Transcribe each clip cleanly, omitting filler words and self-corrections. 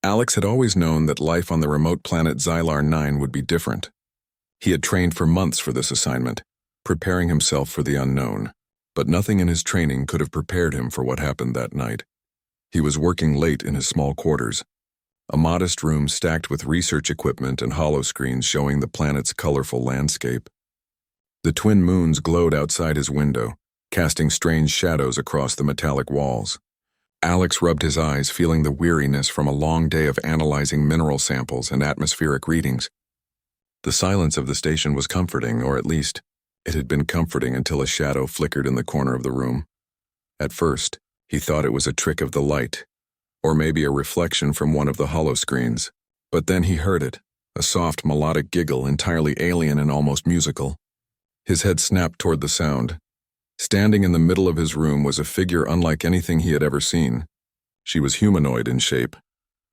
Alex had always known that life on the remote planet Xylar 9 would be different. He had trained for months for this assignment, preparing himself for the unknown, but nothing in his training could have prepared him for what happened that night. He was working late in his small quarters, a modest room stacked with research equipment and holoscreens showing the planet's colorful landscape. The twin moons glowed outside his window, casting strange shadows across the metallic walls. Alex rubbed his eyes, feeling the weariness from a long day of analyzing mineral samples and atmospheric readings. The silence of the station was comforting, or at least, it had been comforting until a shadow flickered in the corner of the room. At first, he thought it was a trick of the light, or maybe a reflection from one of the holoscreens. But then he heard it, a soft melodic giggle entirely alien and almost musical. His head snapped toward the sound. Standing in the middle of his room was a figure unlike anything he had ever seen. She was humanoid in shape,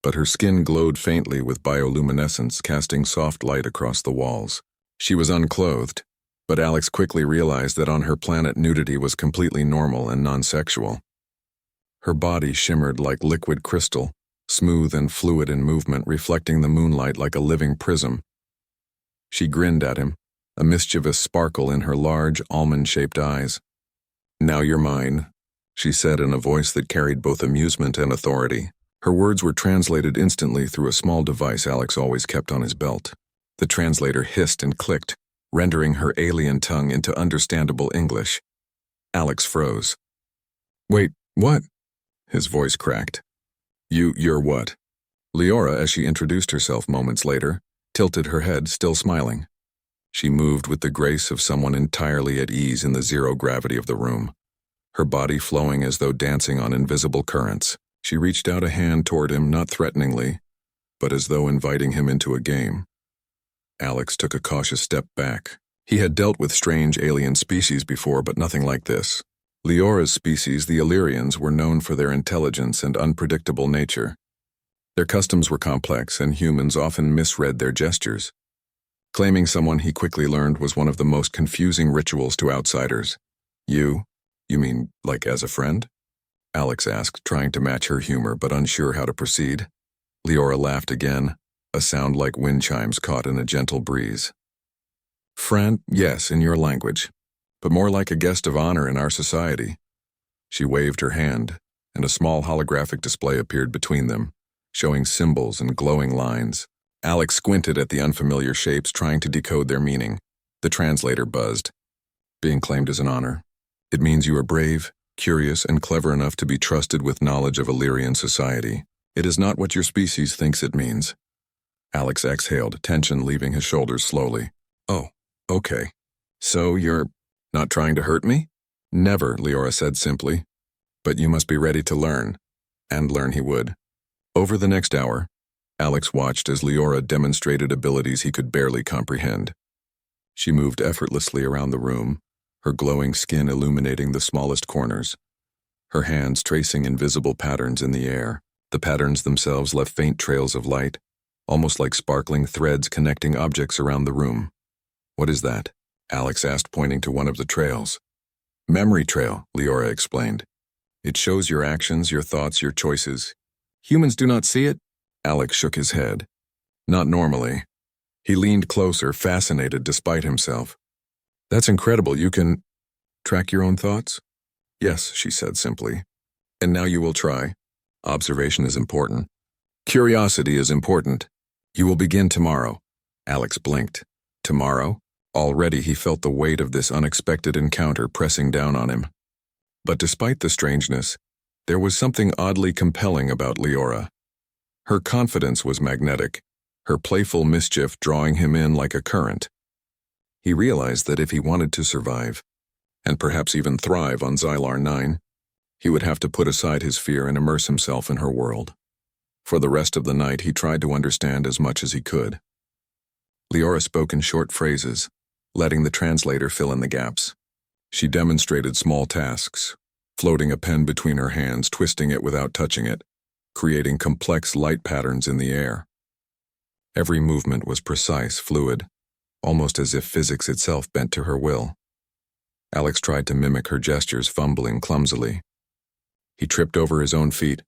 but her skin glowed faintly with bioluminescence, casting soft light across the walls. She was unclothed, but Alex quickly realized that on her planet nudity was completely normal and non-sexual. Her body shimmered like liquid crystal, smooth and fluid in movement, reflecting the moonlight like a living prism. She grinned at him, a mischievous sparkle in her large, almond-shaped eyes. "Now you're mine," she said in a voice that carried both amusement and authority. Her words were translated instantly through a small device Alex always kept on his belt. The translator hissed and clicked, rendering her alien tongue into understandable English. Alex froze. "Wait, what?" His voice cracked. You're what?" Leora, as she introduced herself moments later, tilted her head, still smiling. She moved with the grace of someone entirely at ease in the zero gravity of the room, her body flowing as though dancing on invisible currents. She reached out a hand toward him, not threateningly, but as though inviting him into a game. Alex took a cautious step back. He had dealt with strange alien species before, but nothing like this. Leora's species, the Yrians, were known for their intelligence and unpredictable nature. Their customs were complex, and humans often misread their gestures. Claiming someone, he quickly learned, was one of the most confusing rituals to outsiders. You mean, like as a friend?" Alex asked, trying to match her humor but unsure how to proceed. Leora laughed again, a sound like wind chimes caught in a gentle breeze. "Friend, yes, in your language, but more like a guest of honor in our society." She waved her hand, and a small holographic display appeared between them, showing symbols and glowing lines. Alex squinted at the unfamiliar shapes, trying to decode their meaning. The translator buzzed. "Being claimed as an honor. It means you are brave, curious, and clever enough to be trusted with knowledge of Illyrian society. It is not what your species thinks it means." Alex exhaled, tension leaving his shoulders slowly. "Oh, okay. So you're not trying to hurt me?" "Never," Leora said simply. "But you must be ready to learn." And learn he would. Over the next hour, Alex watched as Leora demonstrated abilities he could barely comprehend. She moved effortlessly around the room, her glowing skin illuminating the smallest corners, her hands tracing invisible patterns in the air. The patterns themselves left faint trails of light, almost like sparkling threads connecting objects around the room. "What is that?" Alex asked, pointing to one of the trails. "Memory trail," Leora explained. "It shows your actions, your thoughts, your choices. Humans do not see it?" Alex shook his head. "Not normally." He leaned closer, fascinated despite himself. "That's incredible. You can track your own thoughts?" "Yes," she said simply. "And now you will try. Observation is important. Curiosity is important. You will begin tomorrow." Alex blinked. Tomorrow? Already he felt the weight of this unexpected encounter pressing down on him. But despite the strangeness, there was something oddly compelling about Leora. Her confidence was magnetic, her playful mischief drawing him in like a current. He realized that if he wanted to survive, and perhaps even thrive on Xylar 9, he would have to put aside his fear and immerse himself in her world. For the rest of the night, he tried to understand as much as he could. Leora spoke in short phrases, letting the translator fill in the gaps. She demonstrated small tasks, floating a pen between her hands, twisting it without touching it, creating complex light patterns in the air. Every movement was precise, fluid, almost as if physics itself bent to her will. Alex tried to mimic her gestures, fumbling clumsily. He tripped over his own feet,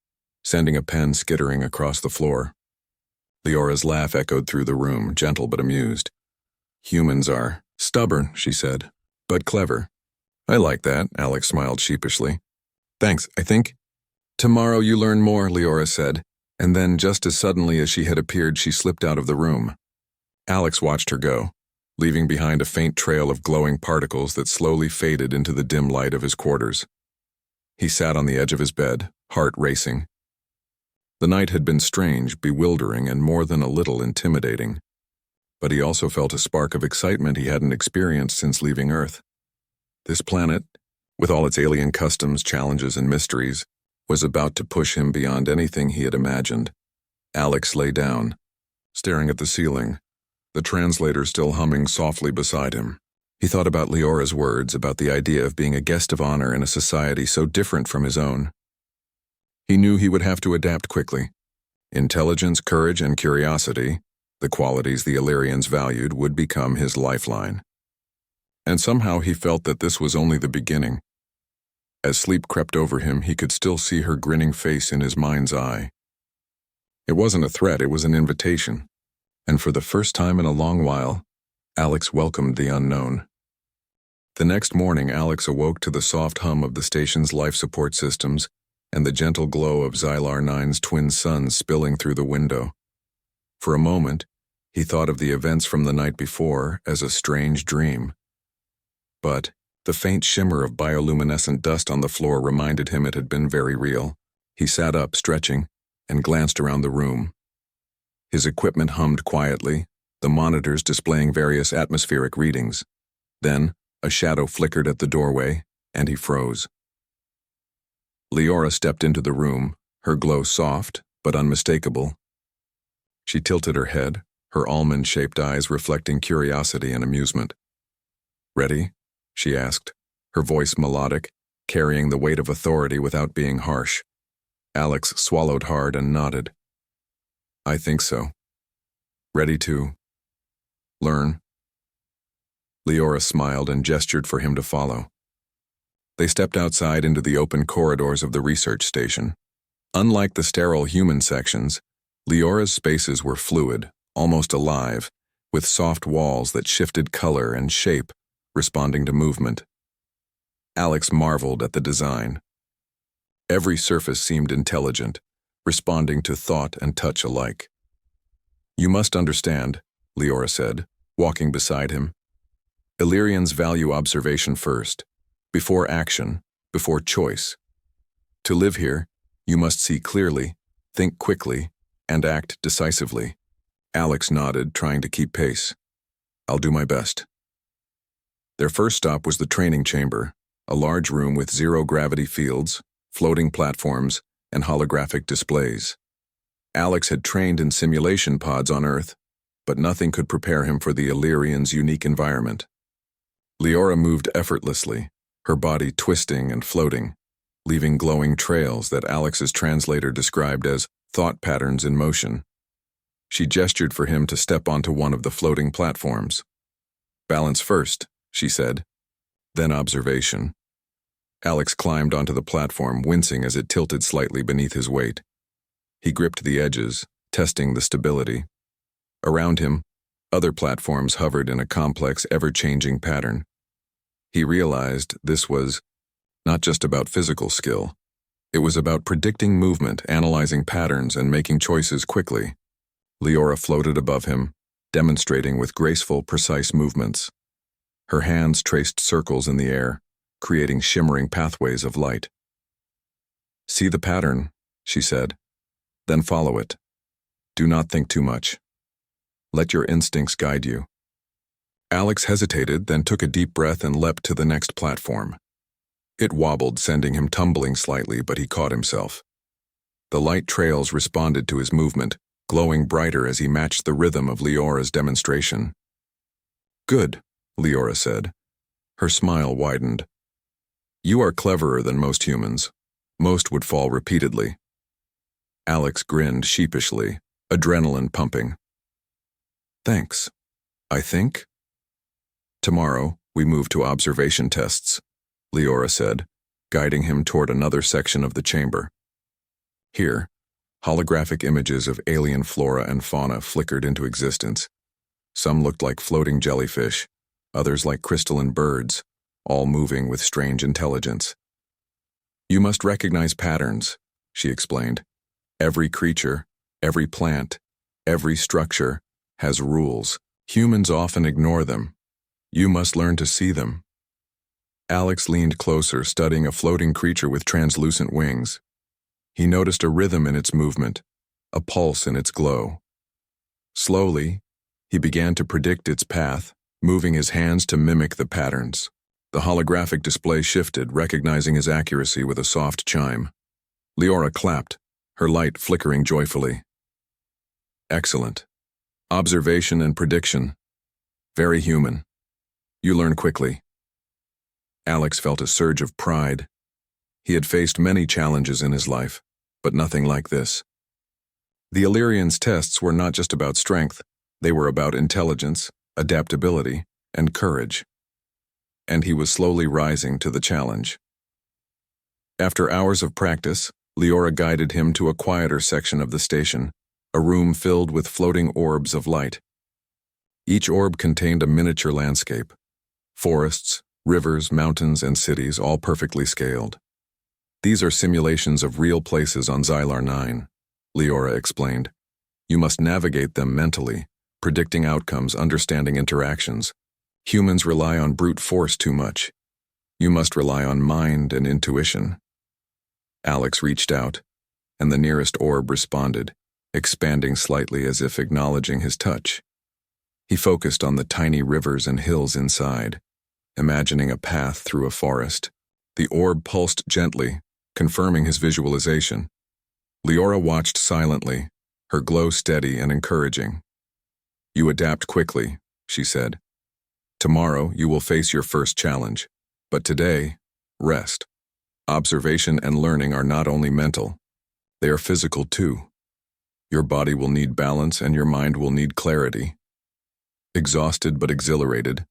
sending a pen skittering across the floor. Leora's laugh echoed through the room, gentle but amused. Humans are stubborn, she said, but clever. I like that, Alex smiled sheepishly. Thanks, I think. Tomorrow you learn more, Leora said, and then just as suddenly as she had appeared, she slipped out of the room. Alex watched her go, leaving behind a faint trail of glowing particles that slowly faded into the dim light of his quarters. He sat on the edge of his bed, heart racing. The night had been strange, bewildering, and more than a little intimidating. But he also felt a spark of excitement he hadn't experienced since leaving Earth. This planet, with all its alien customs, challenges, and mysteries, was about to push him beyond anything he had imagined. Alex lay down, staring at the ceiling, the translator still humming softly beside him. He thought about Leora's words, about the idea of being a guest of honor in a society so different from his own. He knew he would have to adapt quickly. Intelligence, courage, and curiosity, the qualities the Yrians valued, would become his lifeline. And somehow he felt that this was only the beginning. As sleep crept over him, he could still see her grinning face in his mind's eye. It wasn't a threat, it was an invitation. And for the first time in a long while, Alex welcomed the unknown. The next morning, Alex awoke to the soft hum of the station's life support systems and the gentle glow of Xylar 9's twin suns spilling through the window. For a moment, he thought of the events from the night before as a strange dream. But the faint shimmer of bioluminescent dust on the floor reminded him it had been very real. He sat up, stretching, and glanced around the room. His equipment hummed quietly, the monitors displaying various atmospheric readings. Then, a shadow flickered at the doorway, and he froze. Leora stepped into the room, her glow soft but unmistakable. She tilted her head, her almond-shaped eyes reflecting curiosity and amusement. "Ready?" she asked, her voice melodic, carrying the weight of authority without being harsh. Alex swallowed hard and nodded. "I think so. Ready to learn?" Leora smiled and gestured for him to follow. They stepped outside into the open corridors of the research station. Unlike the sterile human sections, Leora's spaces were fluid, almost alive, with soft walls that shifted color and shape, responding to movement. Alex marveled at the design. Every surface seemed intelligent, responding to thought and touch alike. "You must understand," Leora said, walking beside him. "Yrians value observation first, before action, before choice. To live here, you must see clearly, think quickly, and act decisively." Alex nodded, trying to keep pace. "I'll do my best." Their first stop was the training chamber, a large room with zero-gravity fields, floating platforms, and holographic displays. Alex had trained in simulation pods on Earth, but nothing could prepare him for the Yrians' unique environment. Leora moved effortlessly, her body twisting and floating, leaving glowing trails that Alex's translator described as thought patterns in motion. She gestured for him to step onto one of the floating platforms. "Balance first," she said, then observation. Alex climbed onto the platform, wincing as it tilted slightly beneath his weight. He gripped the edges, testing the stability. Around him, other platforms hovered in a complex, ever-changing pattern. He realized this was not just about physical skill. It was about predicting movement, analyzing patterns, and making choices quickly. Leora floated above him, demonstrating with graceful, precise movements. Her hands traced circles in the air, creating shimmering pathways of light. "See the pattern," she said, "then follow it. Do not think too much. Let your instincts guide you." Alex hesitated, then took a deep breath and leapt to the next platform. It wobbled, sending him tumbling slightly, but he caught himself. The light trails responded to his movement, glowing brighter as he matched the rhythm of Leora's demonstration. "Good," Leora said. Her smile widened. "You are cleverer than most humans. Most would fall repeatedly." Alex grinned sheepishly, adrenaline pumping. "Thanks. I think?" "Tomorrow, we move to observation tests," Leora said, guiding him toward another section of the chamber. "Here, Holographic images of alien flora and fauna flickered into existence. Some looked like floating jellyfish, others like crystalline birds, all moving with strange intelligence. "You must recognize patterns," she explained. "Every creature, every plant, every structure has rules. Humans often ignore them. You must learn to see them." Alex leaned closer, studying a floating creature with translucent wings. He noticed a rhythm in its movement, a pulse in its glow. Slowly, he began to predict its path, moving his hands to mimic the patterns. The holographic display shifted, recognizing his accuracy with a soft chime. Leora clapped, her light flickering joyfully. "Excellent. Observation and prediction. Very human. You learn quickly." Alex felt a surge of pride. He had faced many challenges in his life, but nothing like this. The Yrians' tests were not just about strength, they were about intelligence, adaptability, and courage. And he was slowly rising to the challenge. After hours of practice, Leora guided him to a quieter section of the station, a room filled with floating orbs of light. Each orb contained a miniature landscape. Forests, rivers, mountains, and cities, all perfectly scaled. "These are simulations of real places on Xylar 9, Leora explained. "You must navigate them mentally, predicting outcomes, understanding interactions. Humans rely on brute force too much. You must rely on mind and intuition." Alex reached out, and the nearest orb responded, expanding slightly as if acknowledging his touch. He focused on the tiny rivers and hills inside, imagining a path through a forest. The orb pulsed gently, confirming his visualization. Leora watched silently, her glow steady and encouraging. "You adapt quickly," she said. "Tomorrow you will face your first challenge, but today, rest. Observation and learning are not only mental, they are physical too. Your body will need balance and your mind will need clarity." Exhausted but exhilarated,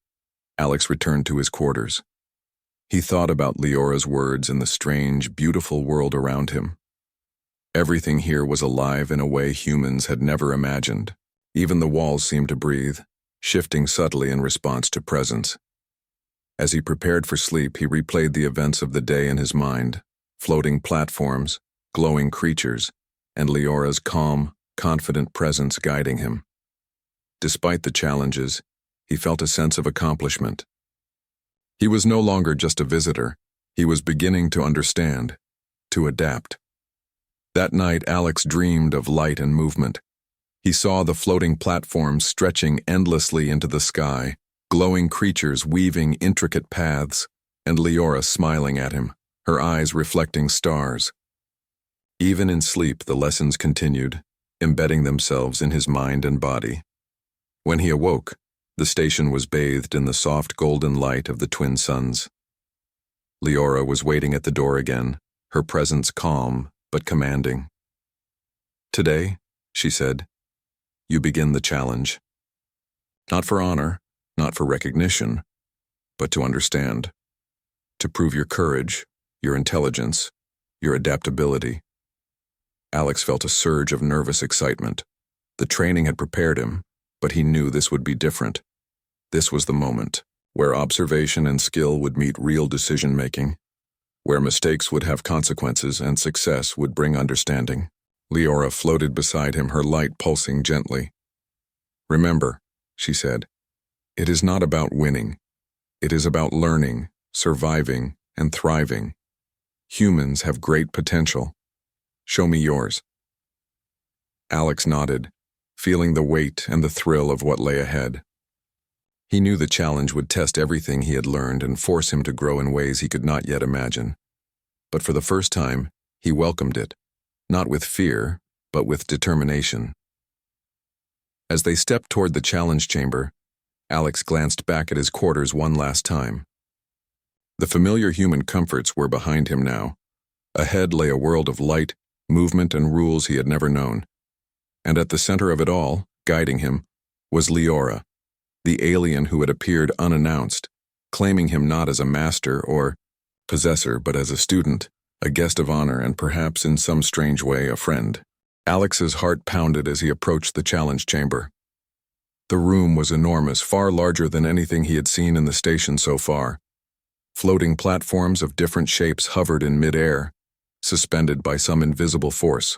Alex returned to his quarters. He thought about Leora's words and the strange, beautiful world around him. Everything here was alive in a way humans had never imagined. Even the walls seemed to breathe, shifting subtly in response to presence. As he prepared for sleep, he replayed the events of the day in his mind, floating platforms, glowing creatures, and Leora's calm, confident presence guiding him. Despite the challenges, he felt a sense of accomplishment. He was no longer just a visitor, he was beginning to understand, to adapt. That night, Alex dreamed of light and movement. He saw the floating platforms stretching endlessly into the sky, glowing creatures weaving intricate paths, and Leora smiling at him, her eyes reflecting stars. Even in sleep, the lessons continued, embedding themselves in his mind and body. When he awoke, the station was bathed in the soft golden light of the twin suns. Leora was waiting at the door again, her presence calm but commanding. "Today," she said, "you begin the challenge. Not for honor, not for recognition, but to understand. To prove your courage, your intelligence, your adaptability." Alex felt a surge of nervous excitement. The training had prepared him, but he knew this would be different. This was the moment, where observation and skill would meet real decision-making, where mistakes would have consequences and success would bring understanding. Leora floated beside him, her light pulsing gently. "Remember," she said, "it is not about winning. It is about learning, surviving, and thriving. Humans have great potential. Show me yours." Alex nodded, feeling the weight and the thrill of what lay ahead. He knew the challenge would test everything he had learned and force him to grow in ways he could not yet imagine. But for the first time, he welcomed it, not with fear, but with determination. As they stepped toward the challenge chamber, Alex glanced back at his quarters one last time. The familiar human comforts were behind him now. Ahead lay a world of light, movement, and rules he had never known. And at the center of it all, guiding him, was Leora, the alien who had appeared unannounced, claiming him not as a master or possessor, but as a student, a guest of honor, and perhaps in some strange way a friend. Alex's heart pounded as he approached the challenge chamber. The room was enormous, far larger than anything he had seen in the station so far. Floating platforms of different shapes hovered in mid-air, suspended by some invisible force.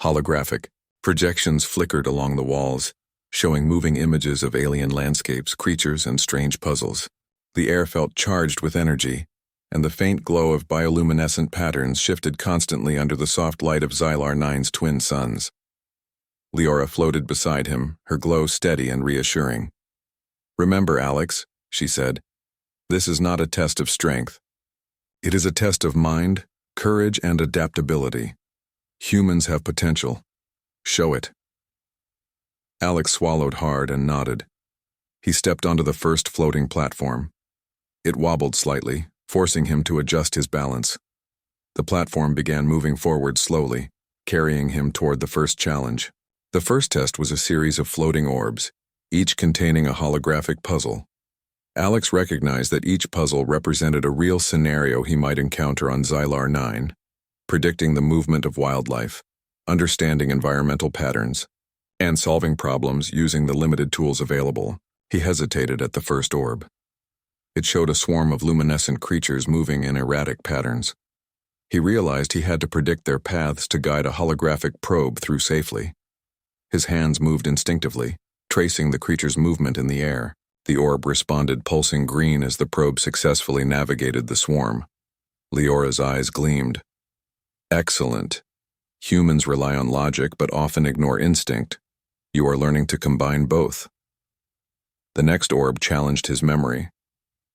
Holographic projections flickered along the walls, showing moving images of alien landscapes, creatures, and strange puzzles. The air felt charged with energy, and the faint glow of bioluminescent patterns shifted constantly under the soft light of Xylar 9's twin suns. Leora floated beside him, her glow steady and reassuring. "Remember, Alex," she said, "this is not a test of strength. It is a test of mind, courage, and adaptability. Humans have potential. Show it." Alex swallowed hard and nodded. He stepped onto the first floating platform. It wobbled slightly, forcing him to adjust his balance. The platform began moving forward slowly, carrying him toward the first challenge. The first test was a series of floating orbs, each containing a holographic puzzle. Alex recognized that each puzzle represented a real scenario he might encounter on Xylar 9, predicting the movement of wildlife, understanding environmental patterns, and solving problems using the limited tools available. He hesitated at the first orb. It showed a swarm of luminescent creatures moving in erratic patterns. He realized he had to predict their paths to guide a holographic probe through safely. His hands moved instinctively, tracing the creature's movement in the air. The orb responded, pulsing green as the probe successfully navigated the swarm. Leora's eyes gleamed. "Excellent. Humans rely on logic but often ignore instinct. You are learning to combine both." The next orb challenged his memory.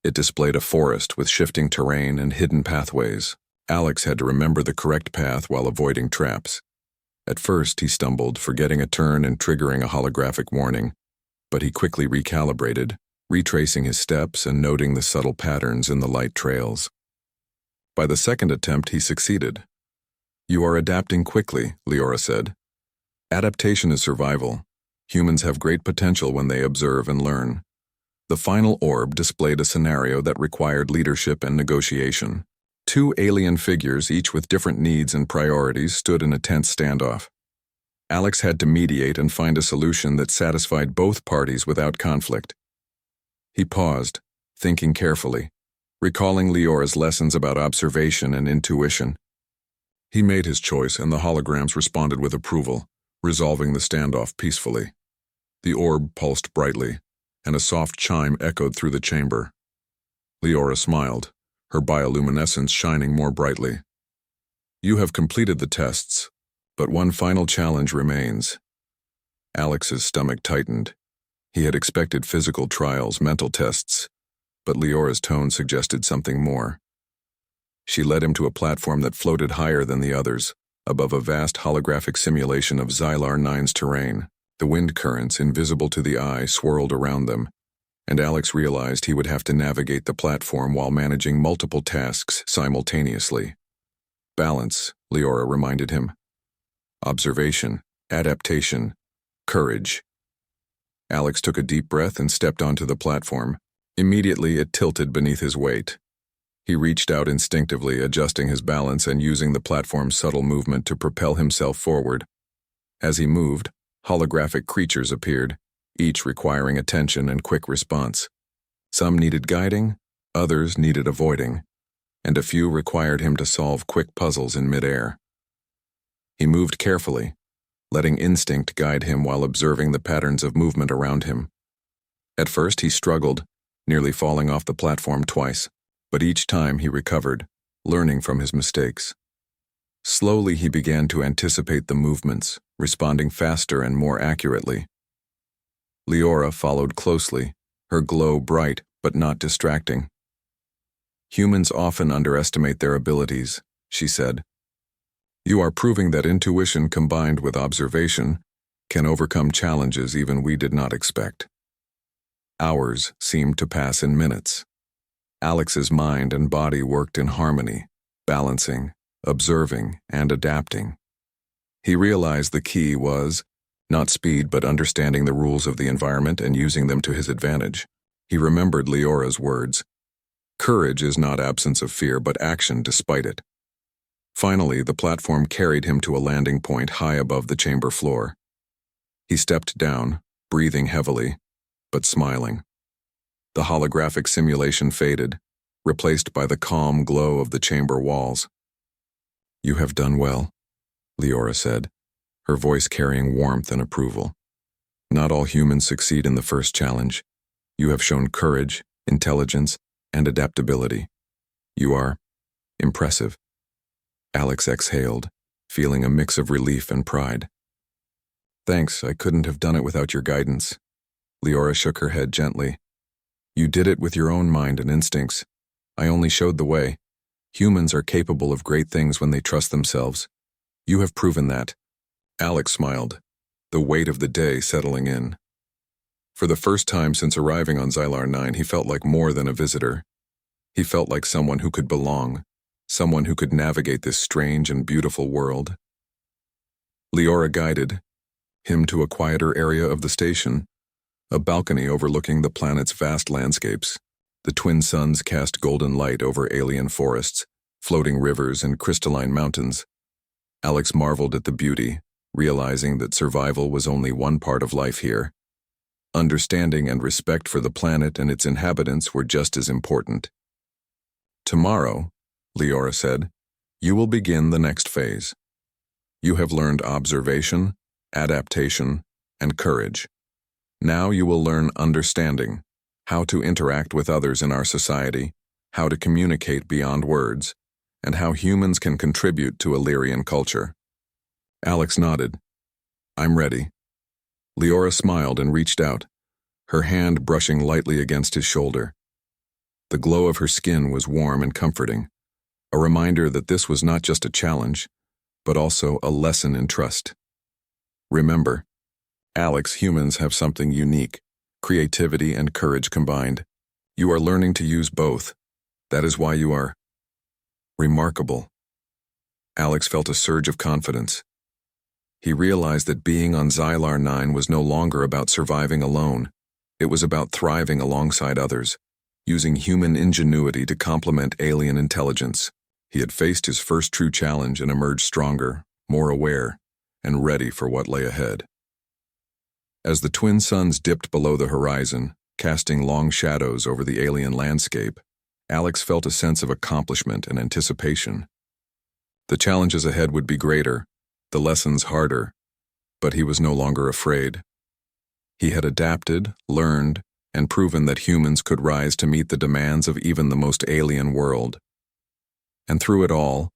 It displayed a forest with shifting terrain and hidden pathways. Alex had to remember the correct path while avoiding traps. At first, he stumbled, forgetting a turn and triggering a holographic warning, but he quickly recalibrated, retracing his steps and noting the subtle patterns in the light trails. By the second attempt, he succeeded. "You are adapting quickly," Leora said. "Adaptation is survival. Humans have great potential when they observe and learn." The final orb displayed a scenario that required leadership and negotiation. Two alien figures, each with different needs and priorities, stood in a tense standoff. Alex had to mediate and find a solution that satisfied both parties without conflict. He paused, thinking carefully, recalling Leora's lessons about observation and intuition. He made his choice, and the holograms responded with approval, resolving the standoff peacefully. The orb pulsed brightly, and a soft chime echoed through the chamber. Leora smiled, her bioluminescence shining more brightly. "You have completed the tests, but one final challenge remains." Alex's stomach tightened. He had expected physical trials, mental tests, but Leora's tone suggested something more. She led him to a platform that floated higher than the others, above a vast holographic simulation of Xylar 9's terrain. The wind currents, invisible to the eye, swirled around them, and Alex realized he would have to navigate the platform while managing multiple tasks simultaneously. "Balance," Leora reminded him. "Observation, adaptation, courage." Alex took a deep breath and stepped onto the platform. Immediately, it tilted beneath his weight. He reached out instinctively, adjusting his balance and using the platform's subtle movement to propel himself forward. As he moved, holographic creatures appeared, each requiring attention and quick response. Some needed guiding, others needed avoiding, and a few required him to solve quick puzzles in midair. He moved carefully, letting instinct guide him while observing the patterns of movement around him. At first he struggled, nearly falling off the platform twice, but each time he recovered, learning from his mistakes. Slowly he began to anticipate the movements, responding faster and more accurately. Leora followed closely, her glow bright but not distracting. "Humans often underestimate their abilities," she said. "You are proving that intuition combined with observation can overcome challenges even we did not expect." Hours seemed to pass in minutes. Alex's mind and body worked in harmony, balancing, observing, and adapting. He realized the key was not speed but understanding the rules of the environment and using them to his advantage. He remembered Leora's words. Courage is not absence of fear but action despite it. Finally, the platform carried him to a landing point high above the chamber floor. He stepped down, breathing heavily, but smiling. The holographic simulation faded, replaced by the calm glow of the chamber walls. "You have done well," Leora said, her voice carrying warmth and approval. "Not all humans succeed in the first challenge. You have shown courage, intelligence, and adaptability. You are impressive." Alex exhaled, feeling a mix of relief and pride. "Thanks, I couldn't have done it without your guidance." Leora shook her head gently. "You did it with your own mind and instincts. I only showed the way. Humans are capable of great things when they trust themselves. You have proven that." Alex smiled, the weight of the day settling in. For the first time since arriving on Xylar 9, he felt like more than a visitor. He felt like someone who could belong, someone who could navigate this strange and beautiful world. Leora guided him to a quieter area of the station, a balcony overlooking the planet's vast landscapes. The twin suns cast golden light over alien forests, floating rivers, and crystalline mountains. Alex marveled at the beauty, realizing that survival was only one part of life here. Understanding and respect for the planet and its inhabitants were just as important. "Tomorrow," Leora said, "you will begin the next phase. You have learned observation, adaptation, and courage. Now you will learn understanding, how to interact with others in our society, how to communicate beyond words, and how humans can contribute to Yrian culture." Alex nodded. "I'm ready." Leora smiled and reached out, her hand brushing lightly against his shoulder. The glow of her skin was warm and comforting, a reminder that this was not just a challenge, but also a lesson in trust. "Remember, Alex, humans have something unique, creativity and courage combined. You are learning to use both. That is why you are remarkable." Alex felt a surge of confidence. He realized that being on Xylar 9 was no longer about surviving alone. It was about thriving alongside others, using human ingenuity to complement alien intelligence. He had faced his first true challenge and emerged stronger, more aware, and ready for what lay ahead. As the twin suns dipped below the horizon, casting long shadows over the alien landscape, Alex felt a sense of accomplishment and anticipation. The challenges ahead would be greater, the lessons harder, but he was no longer afraid. He had adapted, learned, and proven that humans could rise to meet the demands of even the most alien world. And through it all,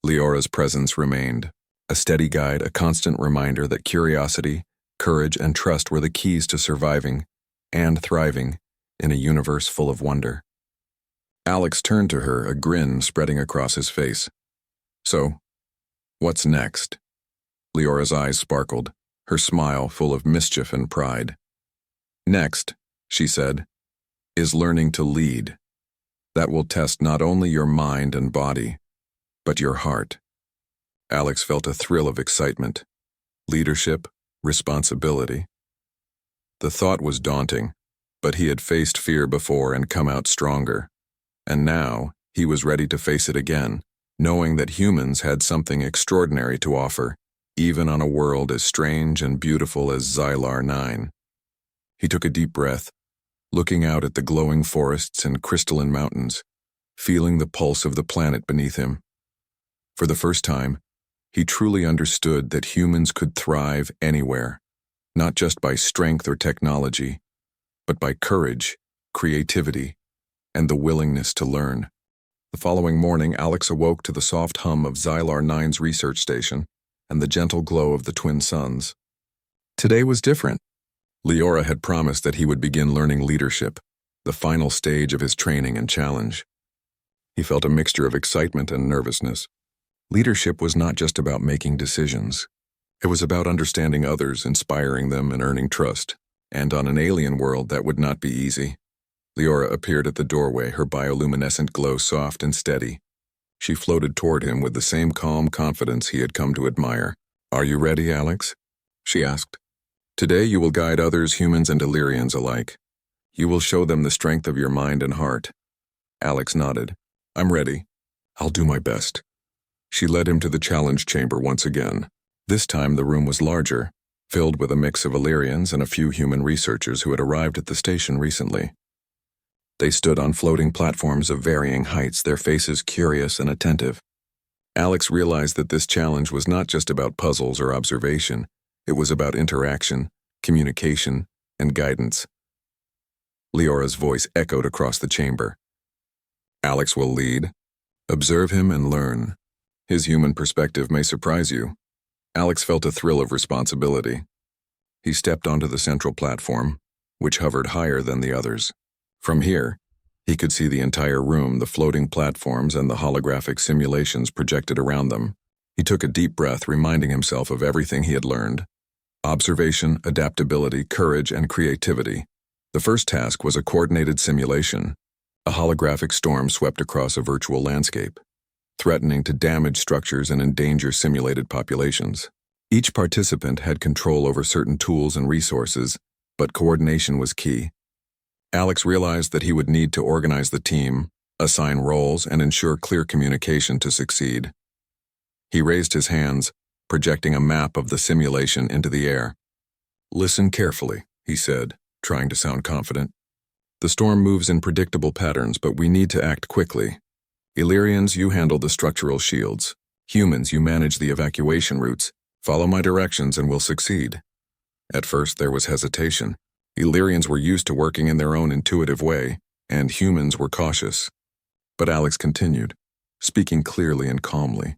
Leora's presence remained, a steady guide, a constant reminder that curiosity, courage, and trust were the keys to surviving and thriving in a universe full of wonder. Alex turned to her, a grin spreading across his face. "So, what's next?" Leora's eyes sparkled, her smile full of mischief and pride. "Next," she said, "is learning to lead. That will test not only your mind and body, but your heart." Alex felt a thrill of excitement. Leadership, responsibility. The thought was daunting, but he had faced fear before and come out stronger. And now, he was ready to face it again, knowing that humans had something extraordinary to offer, even on a world as strange and beautiful as Xylar 9. He took a deep breath, looking out at the glowing forests and crystalline mountains, feeling the pulse of the planet beneath him. For the first time, he truly understood that humans could thrive anywhere, not just by strength or technology, but by courage, creativity, and the willingness to learn. The following morning, Alex awoke to the soft hum of Xylar 9's research station and the gentle glow of the twin suns. Today was different. Leora had promised that he would begin learning leadership, the final stage of his training and challenge. He felt a mixture of excitement and nervousness. Leadership was not just about making decisions. It was about understanding others, inspiring them, and earning trust. And on an alien world, that would not be easy. Leora appeared at the doorway, her bioluminescent glow soft and steady. She floated toward him with the same calm confidence he had come to admire. "Are you ready, Alex?" she asked. "Today you will guide others, humans and Yrians alike. You will show them the strength of your mind and heart." Alex nodded. "I'm ready. I'll do my best." She led him to the challenge chamber once again. This time the room was larger, filled with a mix of Yrians and a few human researchers who had arrived at the station recently. They stood on floating platforms of varying heights, their faces curious and attentive. Alex realized that this challenge was not just about puzzles or observation, it was about interaction, communication, and guidance. Leora's voice echoed across the chamber. Alex will lead. Observe him and learn. His human perspective may surprise you. Alex felt a thrill of responsibility. He stepped onto the central platform, which hovered higher than the others. From here, he could see the entire room, the floating platforms, and the holographic simulations projected around them. He took a deep breath, reminding himself of everything he had learned. Observation, adaptability, courage, and creativity. The first task was a coordinated simulation. A holographic storm swept across a virtual landscape, threatening to damage structures and endanger simulated populations. Each participant had control over certain tools and resources, but coordination was key. Alex realized that he would need to organize the team, assign roles, and ensure clear communication to succeed. He raised his hands, projecting a map of the simulation into the air. "Listen carefully," he said, trying to sound confident. "The storm moves in predictable patterns, but we need to act quickly. Yrians, you handle the structural shields. Humans, you manage the evacuation routes. Follow my directions and we'll succeed." At first, there was hesitation. Yrians were used to working in their own intuitive way, and humans were cautious. But Alex continued, speaking clearly and calmly,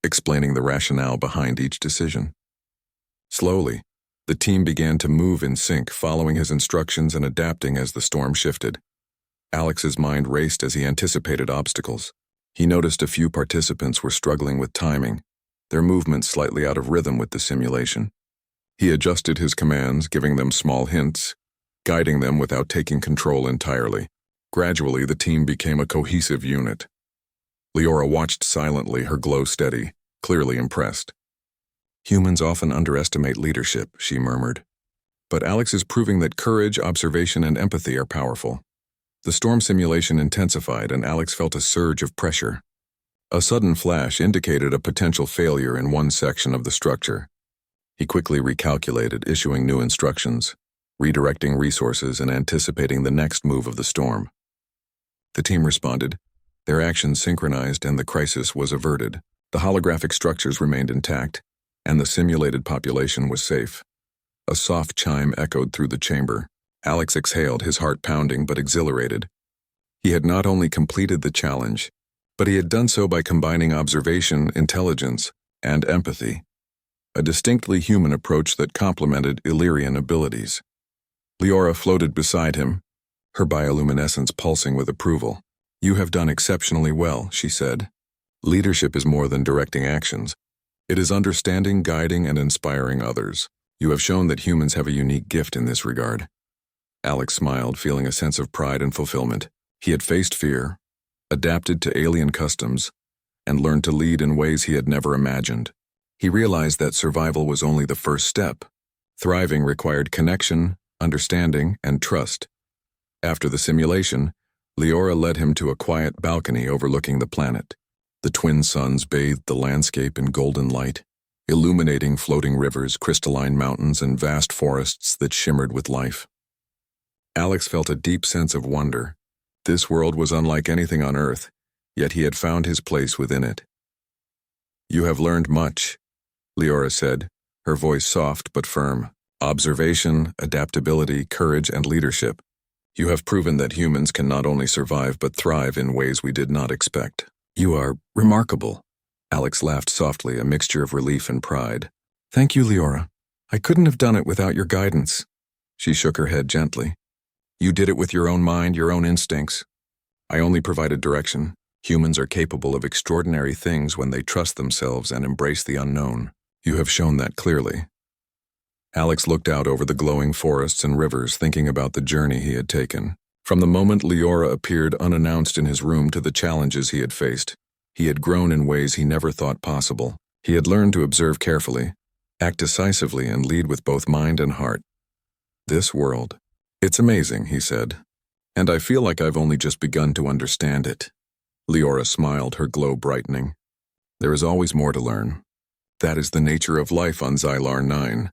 explaining the rationale behind each decision. Slowly, the team began to move in sync, following his instructions and adapting as the storm shifted. Alex's mind raced as he anticipated obstacles. He noticed a few participants were struggling with timing, their movements slightly out of rhythm with the simulation. He adjusted his commands, giving them small hints, guiding them without taking control entirely. Gradually, the team became a cohesive unit. Leora watched silently, her glow steady, clearly impressed. "Humans often underestimate leadership," she murmured. "But Alex is proving that courage, observation, and empathy are powerful." The storm simulation intensified, and Alex felt a surge of pressure. A sudden flash indicated a potential failure in one section of the structure. He quickly recalculated, issuing new instructions, redirecting resources, and anticipating the next move of the storm. The team responded, their actions synchronized, and the crisis was averted. The holographic structures remained intact, and the simulated population was safe. A soft chime echoed through the chamber. Alex exhaled, his heart pounding but exhilarated. He had not only completed the challenge, but he had done so by combining observation, intelligence, and empathy. A distinctly human approach that complemented Yrian abilities. Leora floated beside him, her bioluminescence pulsing with approval. "You have done exceptionally well," she said. "Leadership is more than directing actions. It is understanding, guiding, and inspiring others. You have shown that humans have a unique gift in this regard." Alex smiled, feeling a sense of pride and fulfillment. He had faced fear, adapted to alien customs, and learned to lead in ways he had never imagined. He realized that survival was only the first step. Thriving required connection, understanding, and trust. After the simulation, Leora led him to a quiet balcony overlooking the planet. The twin suns bathed the landscape in golden light, illuminating floating rivers, crystalline mountains, and vast forests that shimmered with life. Alex felt a deep sense of wonder. This world was unlike anything on Earth, yet he had found his place within it. "You have learned much," Leora said, her voice soft but firm. "Observation, adaptability, courage, and leadership. You have proven that humans can not only survive but thrive in ways we did not expect." "You are remarkable." Alex laughed softly, a mixture of relief and pride. "Thank you, Leora. I couldn't have done it without your guidance." She shook her head gently. "You did it with your own mind, your own instincts. I only provided direction. Humans are capable of extraordinary things when they trust themselves and embrace the unknown. You have shown that clearly." Alex looked out over the glowing forests and rivers, thinking about the journey he had taken. From the moment Leora appeared unannounced in his room to the challenges he had faced, he had grown in ways he never thought possible. He had learned to observe carefully, act decisively, and lead with both mind and heart. "This world, it's amazing," he said, "and I feel like I've only just begun to understand it." Leora smiled, her glow brightening. There is always more to learn. That is the nature of life on Xylar 9.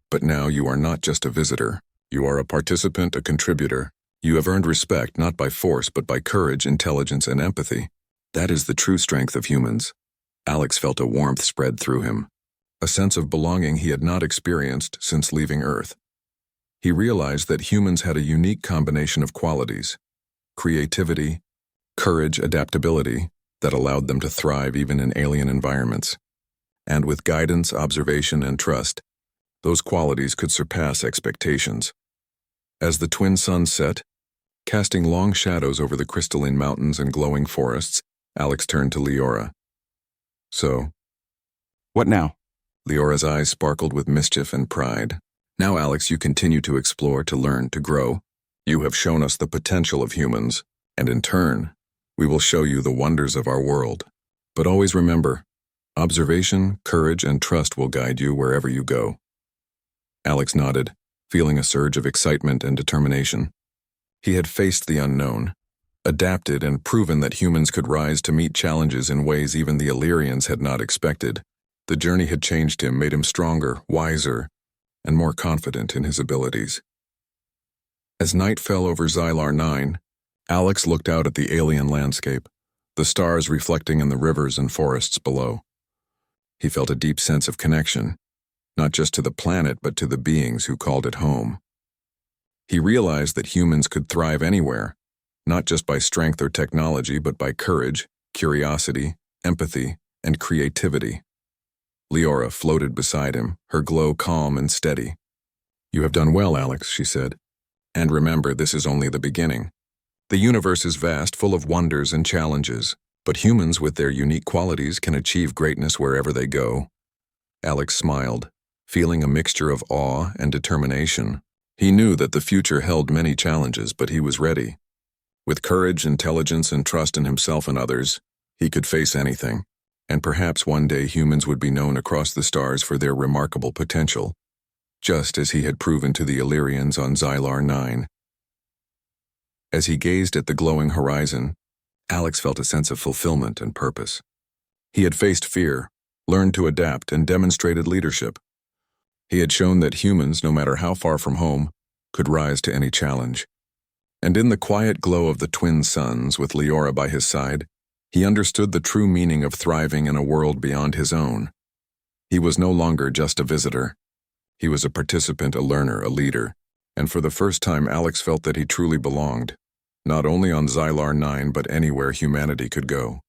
But now you are not just a visitor. You are a participant, a contributor. You have earned respect not by force but by courage, intelligence, and empathy. That is the true strength of humans. Alex felt a warmth spread through him, a sense of belonging he had not experienced since leaving Earth. He realized that humans had a unique combination of qualities: creativity, courage, adaptability, that allowed them to thrive even in alien environments. And with guidance, observation, and trust, those qualities could surpass expectations. As the twin suns set, casting long shadows over the crystalline mountains and glowing forests, Alex turned to Leora. So, what now? Leora's eyes sparkled with mischief and pride. Now, Alex, you continue to explore, to learn, to grow. You have shown us the potential of humans, and in turn, we will show you the wonders of our world. But always remember, observation, courage, and trust will guide you wherever you go. Alex nodded, feeling a surge of excitement and determination. He had faced the unknown, adapted, and proven that humans could rise to meet challenges in ways even the Yrians had not expected. The journey had changed him, made him stronger, wiser, and more confident in his abilities. As night fell over Xylar 9, Alex looked out at the alien landscape, the stars reflecting in the rivers and forests below. He felt a deep sense of connection, not just to the planet but to the beings who called it home. He realized that humans could thrive anywhere, not just by strength or technology but by courage, curiosity, empathy, and creativity. Leora floated beside him, her glow calm and steady. "You have done well, Alex," she said. "And remember, this is only the beginning. The universe is vast, full of wonders and challenges, but humans with their unique qualities can achieve greatness wherever they go." Alex smiled, feeling a mixture of awe and determination. He knew that the future held many challenges, but he was ready. With courage, intelligence, and trust in himself and others, he could face anything. And perhaps one day humans would be known across the stars for their remarkable potential, just as he had proven to the Yrians on Xylar 9. As he gazed at the glowing horizon, Alex felt a sense of fulfillment and purpose. He had faced fear, learned to adapt, and demonstrated leadership. He had shown that humans, no matter how far from home, could rise to any challenge. And in the quiet glow of the twin suns, with Leora by his side, he understood the true meaning of thriving in a world beyond his own. He was no longer just a visitor. He was a participant, a learner, a leader, and for the first time Alex felt that he truly belonged, not only on Xylar 9 but anywhere humanity could go.